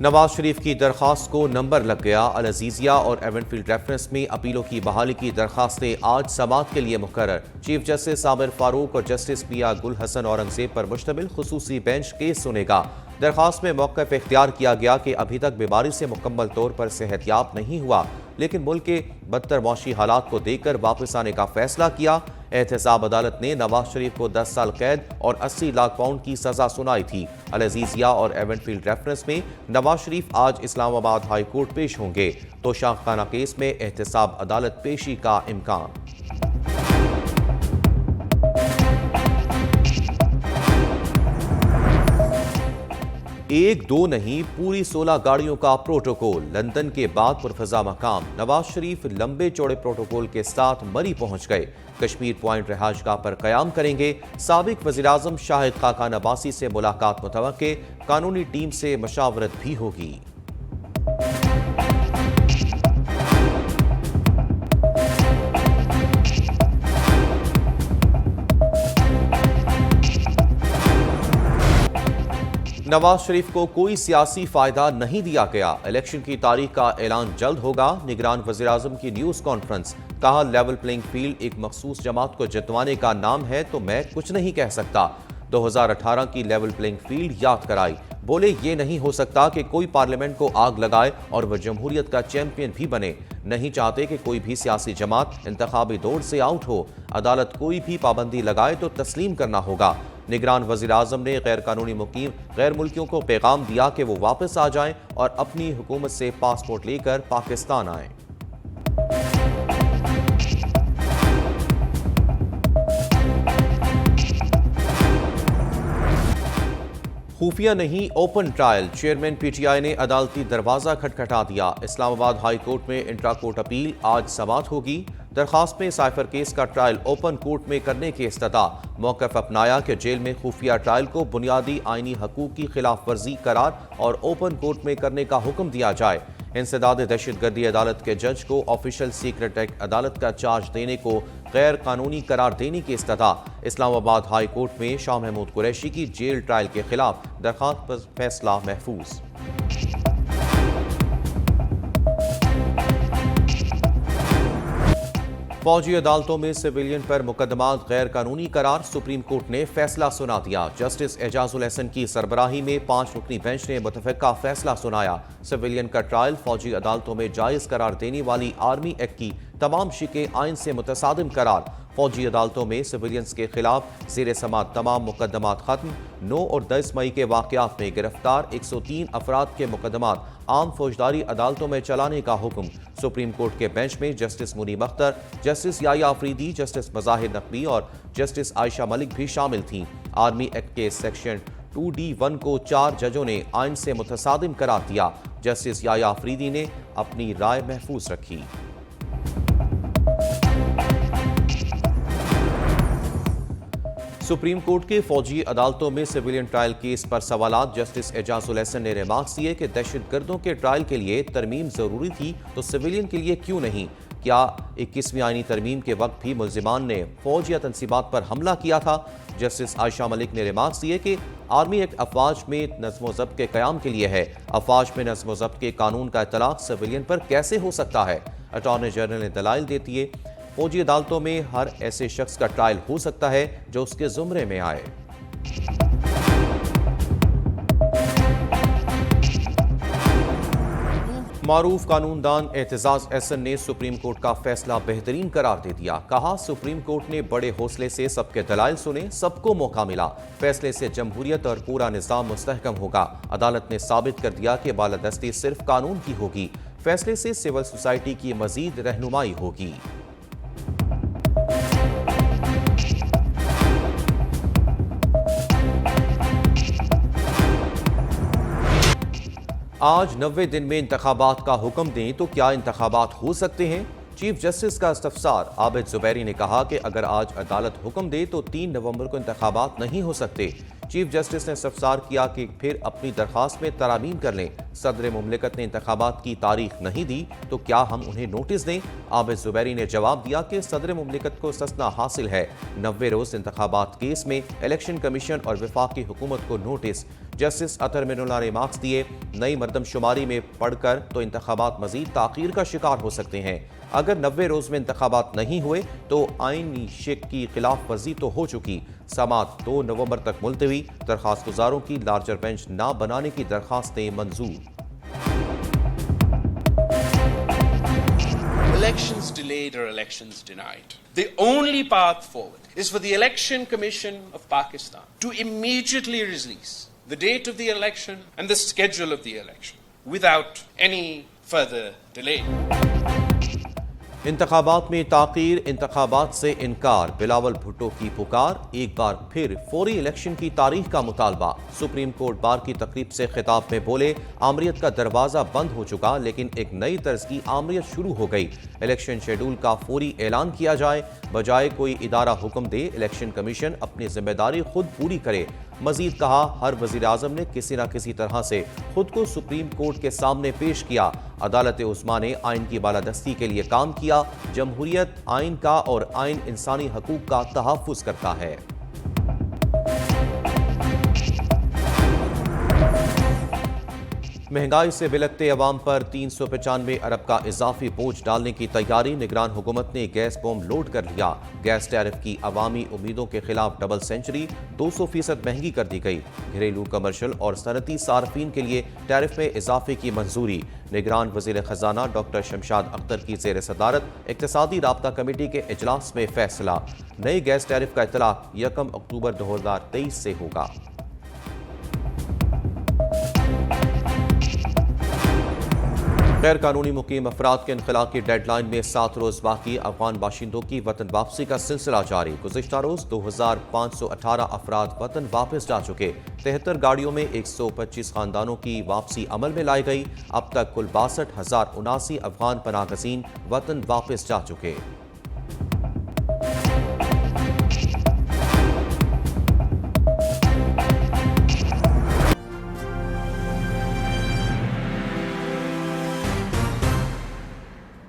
नवाज शरीफ की दरख्वास्त को नंबर लग गया। अल अजीजिया और एवेंफील्ड रेफरेंस में अपीलों की बहाली की दरख्वास्तें आज समाअत के लिए मुकर्रर। चीफ जस्टिस आमिर फारूक और जस्टिस पिया गुल हसन औरंगजेब पर मुश्तमिल खुसूसी बेंच केस सुनेगा। दरख्वास्त में मौक़िफ़ इख्तियार किया गया कि अभी तक बीमारी से मुकम्मल तौर पर सेहतयाब नहीं हुआ, लेकिन मुल्क के बदतर मौशी हालात को देखकर वापस आने का फैसला किया। एहतसाब अदालत ने नवाज शरीफ को 10 साल कैद और 80 लाख पाउंड की सजा सुनाई थी। अल अजीजिया और एवेंफील्ड रेफरेंस में नवाज शरीफ आज इस्लामाबाद हाई कोर्ट पेश होंगे, तो शाखखाना केस में एहतसाब अदालत पेशी का इम्कान। एक दो नहीं, पूरी 16 गाड़ियों का प्रोटोकॉल। लंदन के बाद पुरफजा मकाम नवाज शरीफ लंबे चौड़े प्रोटोकॉल के साथ मरी पहुंच गए। कश्मीर पॉइंट रिहाइशगाह पर कयाम करेंगे। साबिक वज़ीर-ए-आज़म शाहिद खाकान अब्बासी से मुलाकात मुतवक्के, कानूनी टीम से मशावरत भी होगी। नवाज शरीफ को कोई सियासी फायदा नहीं दिया गया। इलेक्शन की तारीख का ऐलान जल्द होगा। निगरान वज़ीर-ए-आज़म की न्यूज़ कॉन्फ्रेंस। कहा, लेवल प्लेइंग फील्ड एक मखसूस जमात को जितवाने का नाम है, तो मैं कुछ नहीं कह सकता। 2018 की लेवल प्लेइंग फील्ड याद कराई। बोले, ये नहीं हो सकता कि कोई पार्लियामेंट को आग लगाए और वह जमहूरियत का चैंपियन भी बने। नहीं चाहते कि कोई भी सियासी जमात इंतखाबी दौड़ से आउट हो। अदालत कोई भी पाबंदी लगाए तो तस्लीम करना होगा। निगरान वज़ीर-ए-आज़म ने गैर कानूनी मुकीम गैर मुल्कियों को पैगाम दिया कि वो वापस आ जाएं और अपनी हुकूमत से पासपोर्ट लेकर पाकिस्तान आएं। खुफिया नहीं, ओपन ट्रायल। चेयरमैन पीटीआई ने अदालती दरवाजा खटखटा दिया। इस्लामाबाद हाई कोर्ट में इंट्रा कोर्ट अपील आज समाअत होगी। दरखास्त में साइफर केस का ट्रायल ओपन कोर्ट में करने की इस्तदा। मौक़िफ़ अपनाया कि जेल में खुफिया ट्रायल को बुनियादी आइनी हकूक़ की खिलाफ वर्जी करार और ओपन कोर्ट में करने का हुक्म दिया जाए। इंसदाद दहशतगर्दी अदालत के जज को ऑफिशियल सीक्रेट एक्ट अदालत का चार्ज देने को गैर कानूनी करार देने की इस्तदा। इस्लामाबाद हाई कोर्ट में शाह महमूद कुरैशी की जेल ट्रायल के खिलाफ दरखास्त पर फैसला महफूज। फौजी अदालतों में सिविलियन पर मुकदमात गैर कानूनी करार। सुप्रीम कोर्ट ने फैसला सुना दिया। जस्टिस एजाजुल हसन की सरबराही में 5 रुकनी बेंच ने मुतफ़िका फैसला सुनाया। सिविलियन का ट्रायल फौजी अदालतों में जायज़ करार देने वाली आर्मी एक्ट की तमाम शिकें आइन से मुतसादिम करार। फौजी अदालतों में सिविलियंस के खिलाफ ज़ेर समात तमाम मुकदमात खत्म। 9 और 10 मई के वाक़यात में गिरफ्तार 103 अफराद के मुकदमात आम फौजदारी अदालतों में चलाने का हुक्म। सुप्रीम कोर्ट के बेंच में justice Munib Akhtar, justice Yahya Afridi, justice Mazahir Naqvi और जस्टिस आयशा मलिक भी शामिल थीं। आर्मी एक्ट के सेक्शन 2D1 को 4 जजों ने आइन से मुतसादिम करार दिया। जस्टिस याया अफरीदी ने अपनी राय महफूज रखी। सुप्रीम कोर्ट के फौजी अदालतों में सिविलियन ट्रायल केस पर सवालात। जस्टिस एजाजुल हसन ने रिमार्क्स दिए कि दहशतगर्दों के ट्रायल के लिए तरमीम जरूरी थी, तो सिविलियन के लिए क्यों नहीं? क्या 21वीं आईनी तरमीम के वक्त भी मुल्जिमान ने फौज या तनसीबात पर हमला किया था? जस्टिस आयशा मलिक ने रिमार्क्स दिए कि आर्मी एक्ट अफवाज में नज़्म ज़ब्त के क़याम के लिए है। अफवाज में नज़्म ज़ब्त के कानून का इतलाक़ सिविलियन पर कैसे हो सकता है? अटॉर्नी जनरल ने दलाइल देती है फौजी अदालतों में हर ऐसे शख्स का ट्रायल हो सकता है जो उसके जुमरे में आए। मारूफ कानूनदान एतजाज एहसन ने सुप्रीम कोर्ट का फैसला बेहतरीन करार दे दिया। कहा, सुप्रीम कोर्ट ने बड़े हौसले से सबके दलाइल सुने, सबको मौका मिला। फैसले से जमहूरियत और पूरा निज़ाम मुस्तहकम होगा। अदालत ने साबित कर दिया कि बालादस्ती सिर्फ कानून की होगी। फैसले से सिविल सोसाइटी की मजीद रहनुमाई होगी। आज 90 दिन में इंतखाबात का हुक्म दें तो क्या इंतखाबात हो सकते हैं? चीफ जस्टिस का इस्तफसार। आबिद जुबैरी ने कहा कि अगर आज अदालत हुक्म दे तो 3 नवंबर को इंतखाबात नहीं हो सकते। चीफ जस्टिस ने इस्तफसार किया कि फिर अपनी दरखास्त में तरामीम कर लें। सदर मुमलिकत ने इंतखाबात की तारीख नहीं दी तो क्या हम उन्हें नोटिस दें? आबिद जुबैरी ने जवाब दिया कि सदर मुमलिकत को सस्ना हासिल है। 90 रोज इंतखाबात केस में इलेक्शन कमीशन और वफाकी हुकूमत को नोटिस। जस्टिस अतर मिनुल्लाह ने मार्क्स दिए, नई मरदमशुमारी में पढ़कर तो इंतखाबात मजीद ताखीर का शिकार हो सकते हैं। अगर 90 रोज में इंतखाबात नहीं हुए तो आईनी शेक की खिलाफ वर्जी तो हो चुकी। समात 2 नवंबर तक मुलतवी। दरखास्त गुजारों की लार्जर बेंच ना बनाने की दरखास्तें मंजूर। Elections delayed or elections denied. The only path forward is for the Election Commission of Pakistan to immediately release the date of the election and the schedule of the election without any further delay. इंतखाबात में ताकीर, इंतखाबात से इनकार, बिलावल भुट्टो की पुकार। एक बार फिर फौरी इलेक्शन की तारीख का मुतालबा। सुप्रीम कोर्ट बार की तकरीब से खिताब में बोले, आमरीत का दरवाज़ा बंद हो चुका लेकिन एक नई तर्ज की आमरीत शुरू हो गई। इलेक्शन शेड्यूल का फौरी ऐलान किया जाए, बजाय कोई इदारा हुक्म दे इलेक्शन कमीशन अपनी जिम्मेदारी खुद पूरी करे। मजीद कहा, हर वजीर आजम ने किसी न किसी तरह से खुद को सुप्रीम कोर्ट के सामने पेश किया। अदालत उस्मा ने आइन की बालादस्ती के लिए काम किया। जमहूरियत आइन का और आइन इंसानी हकूक का तहफ़्फ़ुज़ करता है। महंगाई से बिलखते अवाम पर 395 अरब का इजाफी बोझ डालने की तैयारी। निगरान हुकूमत ने गैस बॉम्ब लोड कर लिया। गैस टैरिफ की अवामी उम्मीदों के खिलाफ डबल सेंचुरी। 200% महंगी कर दी गई। घरेलू, कमर्शल और सनती सार्फिन के लिए टैरिफ में इजाफे की मंजूरी। निगरान वजीर खजाना डॉक्टर शमशाद अख्तर की जेर सदारत इक्तिसादी राब्ता कमेटी के इजलास में फैसला। नई गैस टैरिफ का इतलाक 1 अक्टूबर 2023 से होगा। गैर कानूनी मुकीम अफराद के इनखला की डेडलाइन में 7 रोज बाकी। अफगान बाशिंदों की वतन वापसी का सिलसिला जारी। गुज़िश्ता रोज 2518 अफराद वतन वापस जा चुके। 73 गाड़ियों में 125 खानदानों की वापसी अमल में लाई गई। अब तक कुल 62,079 अफगान पनाहगज़ीन वतन वापस जा चुके।